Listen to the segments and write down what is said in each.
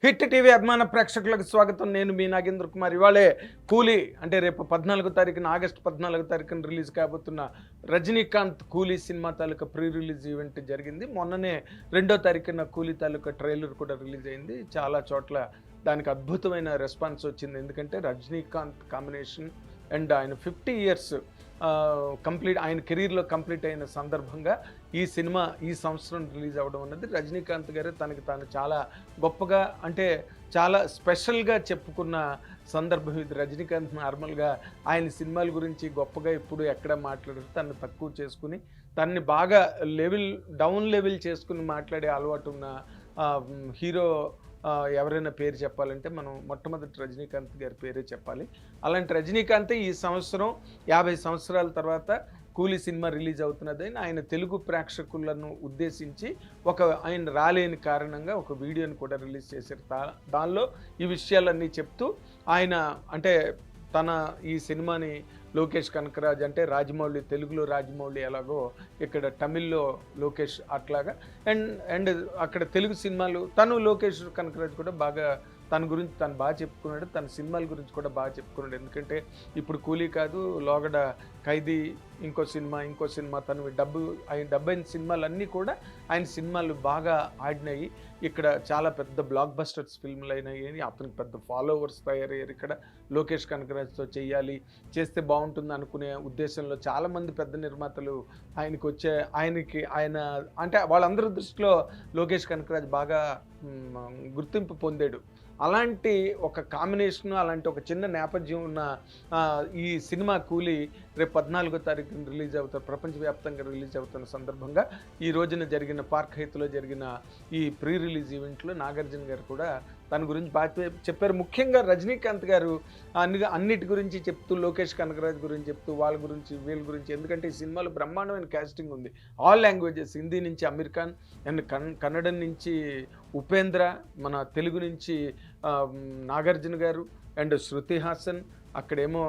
Hit TV అభిమాన ప్రేక్షకులకు స్వాగతం. నేను మీ నాగేంద్ర కుమార్. ఇవాళే కూలీ అంటే రేపు 14వ తారీఖున ఆగస్టు 14వ తారీఖున రిలీజ్ కాబోతున్న రజనీకాంత్ కూలీ సినిమా తాలూకా ప్రీ రిలీజ్ ఈవెంట్ జరిగింది. మొన్ననే 2వ తారీఖున కూలీ తాలూకా ట్రైలర్ కూడా రిలీజ్ అయింది. చాలా చోట్ల దానికి అద్భుతమైన రెస్పాన్స్ వచ్చింది. ఎందుకంటే రజనీకాంత్ కాంబినేషన్ అండ్ ఆయన 50 ఇయర్స్ కంప్లీట్ ఆయన కెరీర్లో కంప్లీట్ అయిన సందర్భంగా ఈ సినిమా ఈ సంవత్సరం రిలీజ్ అవ్వడం అన్నది రజనీకాంత్ గారు తనకి తాను చాలా గొప్పగా అంటే చాలా స్పెషల్గా చెప్పుకున్న సందర్భం ఇది. రజనీకాంత్ నార్మల్గా ఆయన సినిమాల గురించి గొప్పగా ఎప్పుడు ఎక్కడ మాట్లాడారు, తను తక్కువ చేసుకుని తనని బాగా డౌన్ లెవెల్ చేసుకుని మాట్లాడే అలవాటు ఉన్న హీరో ఎవరైనా పేరు చెప్పాలంటే మనం మొట్టమొదటి రజనీకాంత్ గారి పేరే చెప్పాలి. అలాంటి రజనీకాంత్ ఈ సంవత్సరం 50 సంవత్సరాల తర్వాత కూలీ సినిమా రిలీజ్ అవుతున్నదని ఆయన తెలుగు ప్రేక్షకులను ఉద్దేశించి ఆయన రాలేని కారణంగా ఒక వీడియోని కూడా రిలీజ్ చేశారు. దానిలో ఈ విషయాలన్నీ చెప్తూ ఆయన అంటే తన ఈ సినిమాని లోకేష్ కనకరాజ్ అంటే రాజమౌళి, తెలుగులో రాజమౌళి ఎలాగో ఇక్కడ తమిళ్లో లోకేష్ అట్లాగా అండ్ అక్కడ తెలుగు సినిమాలు తను లోకేష్ కనకరాజ్ కూడా బాగా తన గురించి తను బాగా చెప్పుకున్నాడు. తన సినిమాల గురించి కూడా బాగా చెప్పుకున్నాడు. ఎందుకంటే ఇప్పుడు కూలీ కాదు, లోగడ, ఖైదీ, ఇంకో సినిమా తను డబ్బైన సినిమాలన్నీ కూడా ఆయన సినిమాలు బాగా ఆడినాయి. ఇక్కడ చాలా పెద్ద బ్లాక్ బస్టర్స్ ఫిల్మ్లు అయినాయి. అతనికి పెద్ద ఫాలోవర్స్ తయారయ్యారు. ఇక్కడ లోకేష్ కనకరాజ్తో చేస్తే బాగుంటుంది అనుకునే ఉద్దేశంలో చాలామంది పెద్ద నిర్మాతలు ఆయన అంటే వాళ్ళందరి దృష్టిలో లోకేష్ కనకరాజ్ బాగా గుర్తింపు పొందాడు. అలాంటి ఒక కాంబినేషన్, అలాంటి ఒక చిన్న నేపథ్యం ఉన్న ఈ సినిమా కూలీ రేపు 14వ తారీఖున రిలీజ్ అవుతారు. ప్రపంచవ్యాప్తంగా రిలీజ్ అవుతున్న సందర్భంగా ఈ రోజున జరిగిన పార్క్ హైత్లో జరిగిన ఈ ప్రీ రిలీజ్ ఈవెంట్లో నాగార్జున గారు కూడా తన గురించి బాగా చెప్పారు. ముఖ్యంగా రజనీకాంత్ గారు అన్నిటి గురించి చెప్తూ, లోకేష్ కనకరాజ్ గురించి చెప్తూ, వీళ్ళ గురించి ఎందుకంటే ఈ సినిమాలో బ్రహ్మాండమైన కాస్టింగ్ ఉంది. ఆల్ లాంగ్వేజెస్, హిందీ నుంచి అమీర్ ఖాన్ అండ్ కన్నడ నుంచి ఉపేంద్ర, మన తెలుగు నుంచి నాగార్జున గారు అండ్ శృతి హాసన్, అక్కడేమో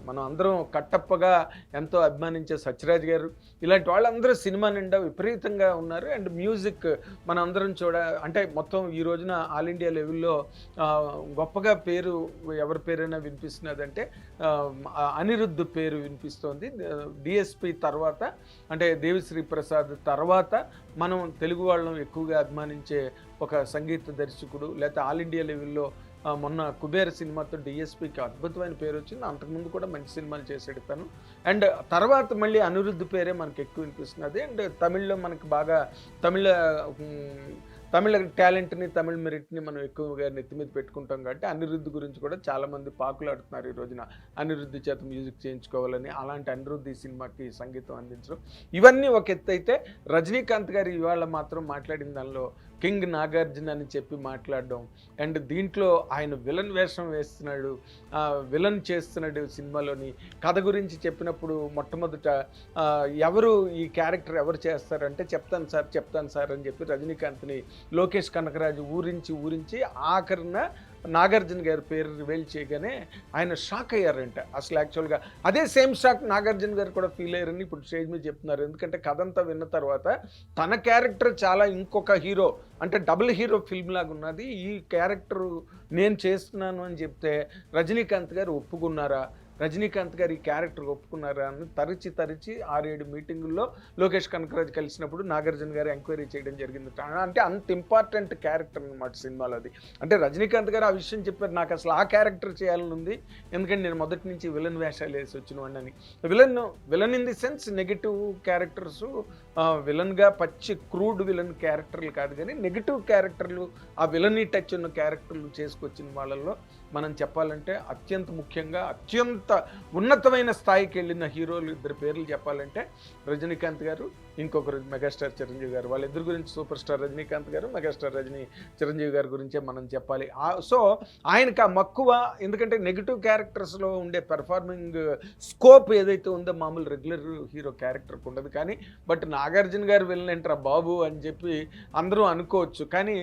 మనం అందరం కట్టప్పగా ఎంతో అభిమానించే సత్యరాజ్ గారు, ఇలాంటి వాళ్ళందరూ సినిమా నిండా విపరీతంగా ఉన్నారు. అండ్ మ్యూజిక్ మనం అందరం అంటే మొత్తం ఈ రోజున ఆల్ ఇండియా లెవెల్లో గొప్పగా ఎవరి పేరైనా వినిపిస్తున్నదంటే అనిరుద్ధ్ పేరు వినిపిస్తోంది. డిఎస్పి తర్వాత అంటే దేవిశ్రీ ప్రసాద్ తర్వాత మనం తెలుగు వాళ్ళం ఎక్కువగా అభిమానించే ఒక సంగీత దర్శకుడు. లేకపోతే ఆల్ ఇండియా లెవెల్లో మొన్న కుబేర సినిమాతో డిఎస్పికి అద్భుతమైన పేరు వచ్చింది. అంతకుముందు కూడా మంచి సినిమాలు చేసాడు తను. అండ్ తర్వాత మళ్ళీ అనిరుద్ధ్ పేరే మనకు ఎక్కువ వినిపిస్తున్నది. అండ్ తమిళ్లో మనకు బాగా తమిళ టాలెంట్ని, తమిళ మెరిట్ని మనం ఎక్కువగా నెత్తి మీద పెట్టుకుంటాం కాబట్టి అనిరుద్ధ్ గురించి కూడా చాలామంది పాకులాడుతున్నారు ఈ రోజున. అనిరుద్ధ్ చేత మ్యూజిక్ చేయించుకోవాలని, అలాంటి అనిరుద్ధ్ ఈ సినిమాకి సంగీతం అందించడం ఇవన్నీ ఒక ఎత్తు అయితే, రజనీకాంత్ గారు ఇవాళ మాత్రం మాట్లాడిన దానిలో కింగ్ నాగార్జున అని చెప్పి మాట్లాడడం అండ్ దీంట్లో ఆయన విలన్ వేషం వేస్తున్నాడు, విలన్ చేస్తున్నాడు సినిమాలోని కథ గురించి చెప్పినప్పుడు మొట్టమొదట ఎవరు ఈ క్యారెక్టర్ ఎవరు చేస్తారంటే చెప్తాను సార్ అని చెప్పి రజనీకాంత్ని లోకేష్ కనకరాజు ఊరించి ఆఖరిన నాగార్జున గారి పేరు రివీల్ చేయగానే ఆయన షాక్ అయ్యారంట. అసలు యాక్చువల్గా అదే సేమ్ షాక్ నాగార్జున గారు కూడా ఫీల్ అయ్యారని ఇప్పుడు స్టేజ్ మీద చెప్తున్నారు. ఎందుకంటే కథ అంతా విన్న తర్వాత తన క్యారెక్టర్ చాలా ఇంకొక హీరో అంటే డబుల్ హీరో ఫిల్మ్ లాగా ఉన్నది, ఈ క్యారెక్టర్ నేను చేస్తున్నాను అని చెప్తే రజనీకాంత్ గారు ఒప్పుకున్నారా, రజనీకాంత్ గారు ఈ క్యారెక్టర్ ఒప్పుకున్నారా అని తరిచి 6-7 మీటింగుల్లో లోకేష్ కనకరాజ్ కలిసినప్పుడు నాగార్జున గారు ఎంక్వైరీ చేయడం జరిగింది. అంటే అంత ఇంపార్టెంట్ క్యారెక్టర్ అనమాట సినిమాలో అది. అంటే రజనీకాంత్ గారు ఆ విషయం చెప్పారు, నాకు అసలు ఆ క్యారెక్టర్ చేయాలని ఉంది, ఎందుకంటే నేను మొదటి నుంచి విలన్ వేషాలు వేసి వచ్చిన వాడిని. Villain in the sense negative characters, విలన్గా పచ్చి క్రూడ్ విలన్ క్యారెక్టర్లు కాదు కానీ నెగిటివ్ క్యారెక్టర్లు, ఆ విలనీ టచ్ ఉన్న క్యారెక్టర్లు చేసుకొచ్చిన వాళ్ళల్లో మనం చెప్పాలంటే అత్యంత ఉన్నతమైన స్థాయికి వెళ్ళిన హీరోలు 2 పేర్లు చెప్పాలంటే రజనీకాంత్ గారు, ఇంకొకరు మెగాస్టార్ చిరంజీవి గారు. వాళ్ళిద్దరి గురించి సూపర్ స్టార్ రజనీకాంత్ గారు, మెగాస్టార్ చిరంజీవి గారి గురించే మనం చెప్పాలి. సో ఆయనకు ఆ మక్కువ, ఎందుకంటే నెగిటివ్ క్యారెక్టర్స్లో ఉండే పెర్ఫార్మింగ్ స్కోప్ ఏదైతే ఉందో మామూలు రెగ్యులర్ హీరో క్యారెక్టర్కి ఉండదు. కానీ బట్ నాగార్జున గారు వెళ్ళినంటారా బాబు అని చెప్పి అందరూ అనుకోవచ్చు. కానీ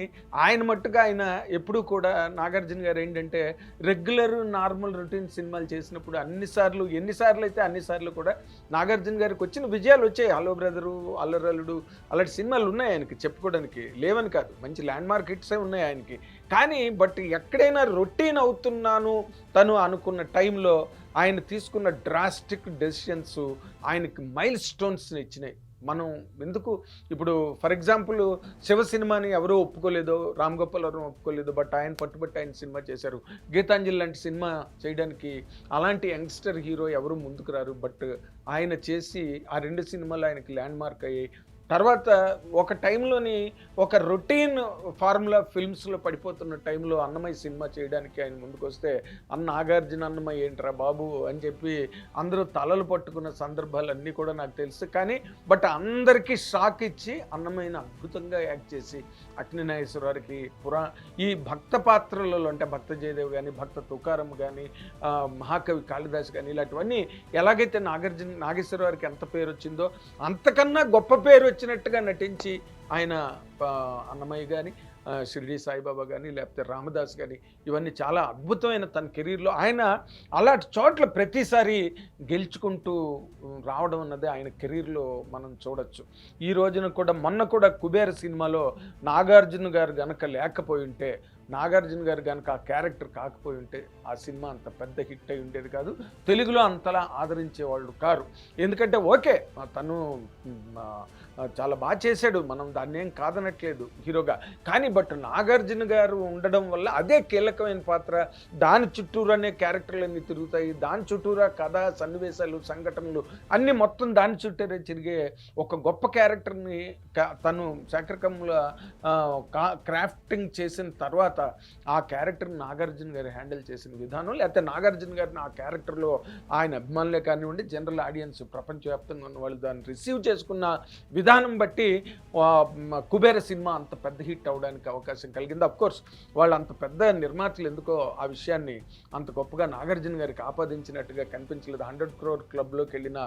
ఆయన మట్టుగా ఆయన ఎప్పుడూ కూడా నాగార్జున గారు ఏంటంటే రెగ్యులర్ నార్మల్ రొటీన్ సినిమాలు చేసినప్పుడు ఎన్నిసార్లు అయితే అన్నిసార్లు కూడా నాగార్జున గారికి వచ్చిన విజయాలు వచ్చాయి. హలో బ్రదరు, అల్లరల్లుడు అలాంటి సినిమాలు ఉన్నాయి ఆయనకి, చెప్పుకోవడానికి లేవని కాదు, మంచి ల్యాండ్ మార్క్ హిట్సే ఉన్నాయి ఆయనకి. కానీ బట్ ఎక్కడైనా రొటీన్ అవుతున్నాను తను అనుకున్న టైంలో ఆయన తీసుకున్న డ్రాస్టిక్ డెసిషన్స్ ఆయనకి మైల్ స్టోన్స్ని ఇచ్చినాయి. మనం ఎందుకు ఇప్పుడు ఫర్ ఎగ్జాంపుల్ శివ సినిమాని ఎవరూ ఒప్పుకోలేదు, రామ్ గోపాల్ ఎవరు ఒప్పుకోలేదు, బట్ ఆయన పట్టుబట్టి ఆయన సినిమా చేశారు. గీతాంజలి లాంటి సినిమా చేయడానికి అలాంటి యంగ్స్టర్ హీరో ఎవరు ముందుకు రారు, బట్ ఆయన చేసి ఆ 2 సినిమాలు ఆయనకి ల్యాండ్ మార్క్ అయ్యాయి. తర్వాత ఒక టైంలోని ఒక రొటీన్ ఫార్ములా ఫిల్మ్స్లో పడిపోతున్న టైంలో అన్నమయ్య సినిమా చేయడానికి ఆయన ముందుకు వస్తే నాగార్జున అన్నమయ్య ఏంట్రా బాబు అని చెప్పి అందరూ తలలు పట్టుకున్న సందర్భాలన్నీ కూడా నాకు తెలుసు. కానీ బట్ అందరికీ షాక్ ఇచ్చి అన్నమయ్యని అద్భుతంగా యాక్ట్ చేసి అక్కినేని నాగేశ్వరరావుకి ఈ భక్త పాత్రలలో అంటే భక్త జయదేవ్ కానీ, భక్త తుకారం కానీ, మహాకవి కాళిదాస్ కానీ ఇలాంటివన్నీ ఎలాగైతే నాగేశ్వరరావుకి ఎంత పేరు వచ్చిందో అంతకన్నా గొప్ప పేరు వచ్చినట్టుగా నటించి ఆయన అన్నమయ్య కానీ, షిరిడి సాయిబాబా కానీ, లేకపోతే రామదాస్ కానీ ఇవన్నీ చాలా అద్భుతమైన తన కెరీర్లో ఆయన అలాంటి చోట్ల ప్రతిసారి గెలుచుకుంటూ రావడం అన్నది ఆయన కెరీర్లో మనం చూడొచ్చు. ఈ రోజున కూడా మొన్న కూడా కుబేర సినిమాలో నాగార్జున గారు గనక లేకపోయి ఉంటే, నాగార్జున గారు కనుక ఆ క్యారెక్టర్ కాకపోయి ఉంటే ఆ సినిమా అంత పెద్ద హిట్ అయి ఉండేది కాదు, తెలుగులో అంతలా ఆదరించేవాళ్ళు కారు. ఎందుకంటే ఓకే తను చాలా బాగా చేశాడు, మనం దాన్ని ఏం కాదనట్లేదు హీరోగా, కానీ బట్ నాగార్జున గారు ఉండడం వల్ల అదే కీలకమైన పాత్ర, దాని చుట్టూరానే క్యారెక్టర్లన్నీ తిరుగుతాయి, దాని చుట్టూరా కథ, సన్నివేశాలు, సంఘటనలు అన్నీ మొత్తం దాని చుట్టూరే తిరిగే ఒక గొప్ప క్యారెక్టర్ని తను శేఖరకమ్ముల క్రాఫ్టింగ్ చేసిన తర్వాత ఆ క్యారెక్టర్ నాగార్జున గారు హ్యాండిల్ చేసిన విధానం, లేకపోతే నాగార్జున గారిని ఆ క్యారెక్టర్లో ఆయన అభిమానులే కానివ్వండి, జనరల్ ఆడియన్స్ ప్రపంచవ్యాప్తంగా ఉన్న వాళ్ళు దాన్ని రిసీవ్ చేసుకున్న విధానం బట్టి కుబేర సినిమా అంత పెద్ద హిట్ అవడానికి అవకాశం కలిగింది. అఫ్కోర్స్ వాళ్ళు అంత పెద్ద నిర్మాతలు ఎందుకో ఆ విషయాన్ని అంత గొప్పగా నాగార్జున గారికి ఆపాదించినట్టుగా కనిపించలేదు. 100 crore క్లబ్లోకి వెళ్ళిన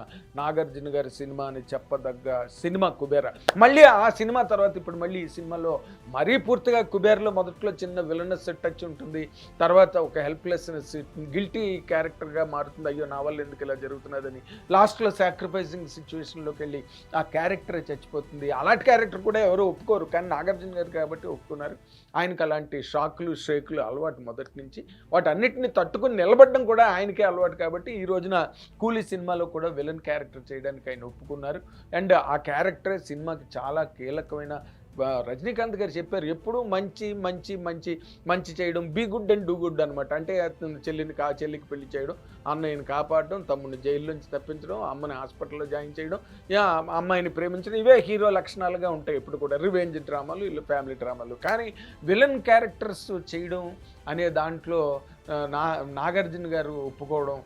నాగార్జున గారి సినిమా అని చెప్పదగ్గ సినిమా కుబేర. మళ్ళీ ఆ సినిమా తర్వాత ఇప్పుడు మళ్ళీ ఈ సినిమాలో మరీ పూర్తిగా కుబేరలో మొదట్లో చిన్న విలనస్ టచ్ ఉంటుంది, తర్వాత ఒక హెల్ప్లెస్నెస్, గిల్టీ క్యారెక్టర్గా మారుతుంది, అయ్యో నా వల్ల ఎందుకు ఇలా జరుగుతున్నదని. లాస్ట్లో సాక్రిఫైసింగ్ సిచ్యువేషన్లోకి వెళ్ళి ఆ క్యారెక్టర్ చచ్చిపోతుంది. అలాంటి క్యారెక్టర్ కూడా ఎవరు ఒప్పుకోరు, కానీ నాగార్జున గారు కాబట్టి ఒప్పుకున్నారు. ఆయనకు అలాంటి షాక్లు షేక్లు అలవాటు మొదటి నుంచి, వాటన్నిటిని తట్టుకుని నిలబడడం కూడా ఆయనకే అలవాటు కాబట్టి ఈ రోజున కూలీ సినిమాలో కూడా విలన్ క్యారెక్టర్ చేయడానికి ఆయన ఒప్పుకున్నారు. అండ్ ఆ క్యారెక్టరే సినిమాకి చాలా కీలకమైన. రజనీకాంత్ గారు చెప్పారు, ఎప్పుడు మంచి మంచి మంచి మంచి చేయడం, be good and do good అనమాట. అంటే చెల్లికి పెళ్లి చేయడం, అన్నయ్యని కాపాడడం, తమ్ముడిని జైలు నుంచి తప్పించడం, అమ్మని హాస్పిటల్లో జాయిన్ చేయడం, అమ్మాయిని ప్రేమించడం, ఇవే హీరో లక్షణాలుగా ఉంటాయి ఎప్పుడు కూడా. రివెంజ్ డ్రామాలు, ఇల్లు ఫ్యామిలీ డ్రామాలు. కానీ విలన్ క్యారెక్టర్స్ చేయడం అనే దాంట్లో నాగార్జున గారు ఒప్పుకోవడం,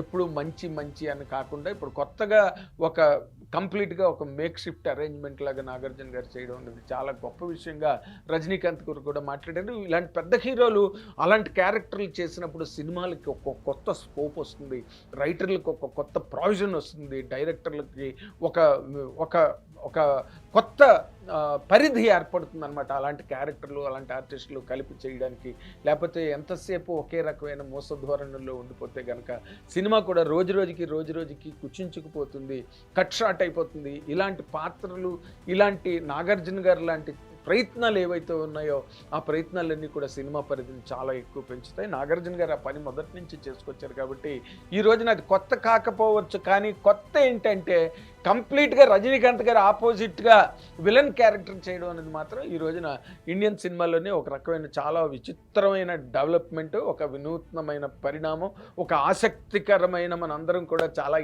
ఎప్పుడు మంచి మంచి అని కాకుండా ఇప్పుడు కొత్తగా ఒక కంప్లీట్గా ఒక మేక్ షిఫ్ట్ అరేంజ్మెంట్ లాగా నాగార్జున గారు చేయడం అనేది చాలా గొప్ప విషయంగా రజనీకాంత్ గారు కూడా మాట్లాడారు. ఇలాంటి పెద్ద హీరోలు అలాంటి క్యారెక్టర్లు చేసినప్పుడు సినిమాలకి ఒక కొత్త స్కోప్ వస్తుంది, రైటర్లకు ఒక కొత్త ప్రావిజన్ వస్తుంది, డైరెక్టర్లకి ఒక ఒక ఒక కొత్త పరిధి ఏర్పడుతుంది అనమాట. అలాంటి క్యారెక్టర్లు, అలాంటి ఆర్టిస్టులు కలిపి చేయడానికి. లేకపోతే ఎంతసేపు ఒకే రకమైన మోసధోరణుల్లో ఉండిపోతే కనుక సినిమా కూడా రోజు రోజుకి కుచించుకుపోతుంది, కట్ షాట్ అయిపోతుంది. ఇలాంటి పాత్రలు, ఇలాంటి నాగార్జున గారు లాంటి ప్రయత్నాలు ఏవైతే ఉన్నాయో ఆ ప్రయత్నాలన్నీ కూడా సినిమా పరిధిని చాలా ఎక్కువ పెంచుతాయి. నాగార్జున గారు ఆ పని మొదటి నుంచి చేసుకొచ్చారు కాబట్టి ఈ రోజున అది కొత్త కాకపోవచ్చు, కానీ కొత్త ఏంటంటే కంప్లీట్గా రజనీకాంత్ గారు ఆపోజిట్గా విలన్ క్యారెక్టర్ చేయడం అనేది మాత్రం ఈ రోజున ఇండియన్ సినిమాలోనే ఒక రకమైన చాలా విచిత్రమైన డెవలప్మెంట్, ఒక వినూత్నమైన పరిణామం, ఒక ఆసక్తికరమైన మనందరం కూడా చాలా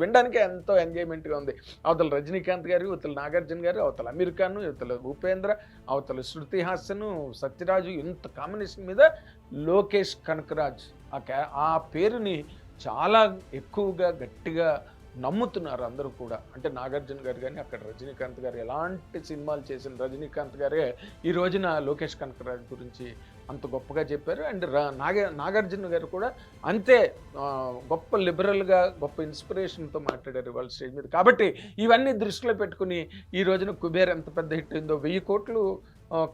వినడానికి ఎంతో ఎంజాయ్మెంట్గా ఉంది. అవతల రజనీకాంత్ గారు, అవతల నాగార్జున గారు, అవతల అమీర్ ఖాన్, అవతల ఉపేంద్ర, అవతల శృతి హాసన్, సత్యరాజు, ఇంత కాంబినేషన్ మీద లోకేష్ కనకరాజ్ ఆ పేరుని చాలా ఎక్కువగా గట్టిగా నమ్ముతున్నారు అందరూ కూడా. అంటే నాగార్జున గారు కానీ, అక్కడ రజనీకాంత్ గారు ఎలాంటి సినిమాలు చేసిన రజనీకాంత్ గారే ఈ రోజున లోకేష్ కనకరాజ్ గురించి అంత గొప్పగా చెప్పారు. అండ్ నాగార్జున గారు కూడా అంతే గొప్ప లిబరల్గా, గొప్ప ఇన్స్పిరేషన్తో మాట్లాడారు వాళ్ళ స్టేజ్ మీద. కాబట్టి ఇవన్నీ దృష్టిలో పెట్టుకుని ఈ రోజున కుబేర్ ఎంత పెద్ద హిట్ అయిందో, 1000 కోట్లు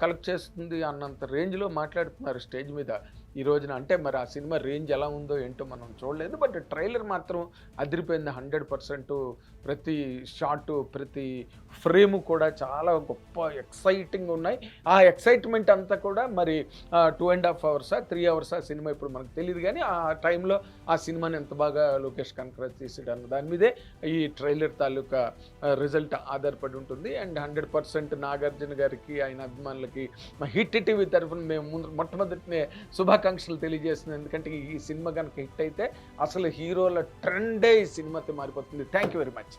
కలెక్ట్ చేస్తుంది అన్నంత రేంజ్లో మాట్లాడుతున్నారు స్టేజ్ మీద. ఈ రోజున. అంటే మరి ఆ సినిమా రేంజ్ ఎలా ఉందో ఏంటో మనం చూడలేదు, బట్ ట్రైలర్ మాత్రం అదిరిపోయింది 100%. ప్రతి షాటు, ప్రతి ఫ్రేము కూడా చాలా గొప్ప ఎక్సైటింగ్ ఉన్నాయి. ఆ ఎక్సైట్మెంట్ అంతా కూడా మరి 2.5 hours 3 hours ఆ సినిమా ఇప్పుడు మనకు తెలియదు, కానీ ఆ టైంలో ఆ సినిమాని ఎంత బాగా లోకేష్ కనకరాజ్ తీసాడు అన్న దాని మీదే ఈ ట్రైలర్ తాలూకా రిజల్ట్ ఆధారపడి ఉంటుంది. అండ్ 100% నాగార్జున గారికి, ఆయన అభిమానులకి మా హిట్ టీవీ తరఫున మేము మొట్టమొదటినే శుభాకాంక్షలు తెలియజేస్తున్నాం. ఎందుకంటే ఈ సినిమా కనుక హిట్ అయితే అసలు హీరోల ట్రెండే ఈ సినిమాతో మారిపోతుంది. Thank you very much.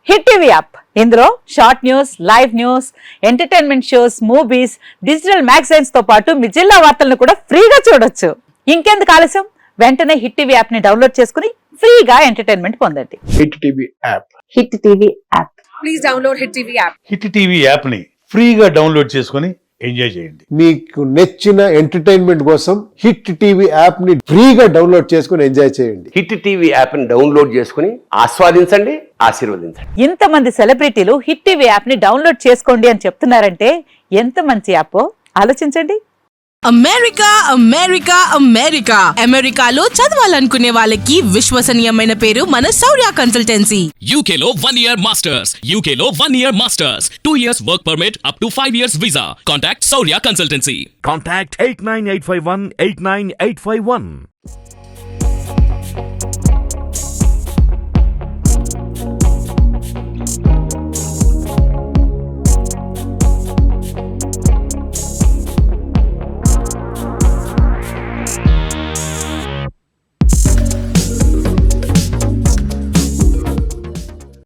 Hit TV app, ఇందులో short news, live news, entertainment shows, movies, digital magazines తో పాటు మీ జిల్లా వార్తలను కూడా ఫ్రీగా చూడొచ్చు. ఇంకెందుకు ఆలస్యం, వెంటనే హిట్ టీవీ యాప్ ని డౌన్లోడ్ చేసుకుని ఫ్రీగా ఎంటర్టైన్మెంట్ పొందండి. Hit TV app. Hit TV app, please download hit TV app. Hit TV యాప్ని ఫ్రీగా డౌన్లోడ్ చేసుకొని ఎంజాయ్ చేయండి. మీకు నచ్చిన ఎంటర్టైన్మెంట్ కోసం హిట్ టీవీ యాప్ ని ఫ్రీగా డౌన్లోడ్ చేసుకుని ఎంజాయ్ చేయండి. హిట్ టీవీ యాప్ని డౌన్లోడ్ చేసుకుని ఆస్వాదించండి, ఆశీర్వదించండి. ఇంతమంది సెలబ్రిటీలు హిట్ టీవీ యాప్ ని డౌన్లోడ్ చేసుకోండి అని చెప్తున్నారంటే ఎంత మంచి యాప్ ఆలోచించండి. అమెరికా అమెరికా అమెరికా అమెరికాలో చదవాలనుకునే వాళ్ళకి విశ్వసనీయమైన పేరు మన శౌర్య కన్సల్టెన్సీ. UK లో 1 year masters. UK లో 1 year masters. 2 years work permit up to 5 years visa. Contact Saurya Consultancy. Contact 89851 89851.